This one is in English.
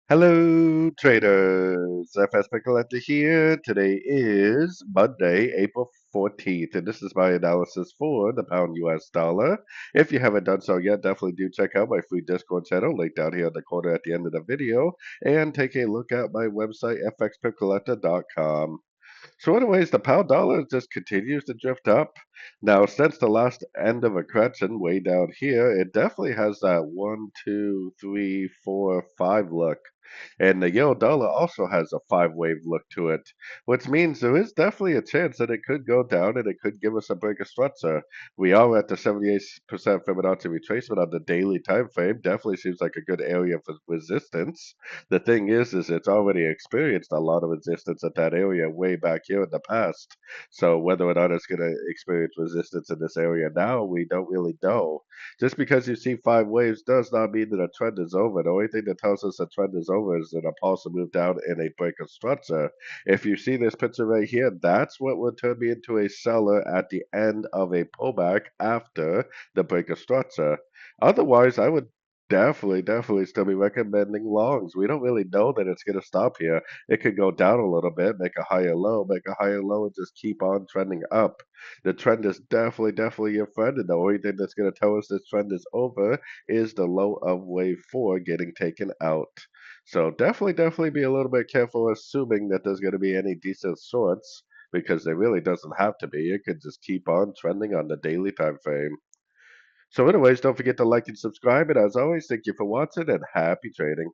Hello, traders. FX Pip Collector here. Today is Monday, April 14th, and this is my analysis for the pound US dollar. If you haven't done so yet, definitely do check out my free Discord channel, linked down here in the corner at the end of the video, and take a look at my website, fxpipcollector.com. So anyways, the pound dollar just continues to drift up. Now, since the last end of a correction way down here, it definitely has that one, two, three, four, five look. And the euro dollar also has a five wave look to it, which means there is definitely a chance that it could go down and it could give us a break of structure. We are at the 78% Fibonacci retracement on the daily time frame. Definitely seems like a good area for resistance. The thing is it's already experienced a lot of resistance at that area way back here in the past. So whether or not it's going to experience resistance in this area now, we don't really know. Just because you see five waves does not mean that a trend is over. The only thing that tells us a trend is over is that a pulse will move down in a break of structure. If you see this picture right here, that's what would turn me into a seller at the end of a pullback after the break of structure. Otherwise, I would definitely still be recommending longs. We don't really know that it's going to stop here. It could go down a little bit, make a higher low, and just keep on trending up. The trend is definitely your friend, and the only thing that's going to tell us this trend is over is the low of wave four getting taken out. So definitely be a little bit careful assuming that there's going to be any decent shorts because there really doesn't have to be. It could just keep on trending on the daily time frame. So anyways, don't forget to like and subscribe. And as always, thank you for watching and happy trading.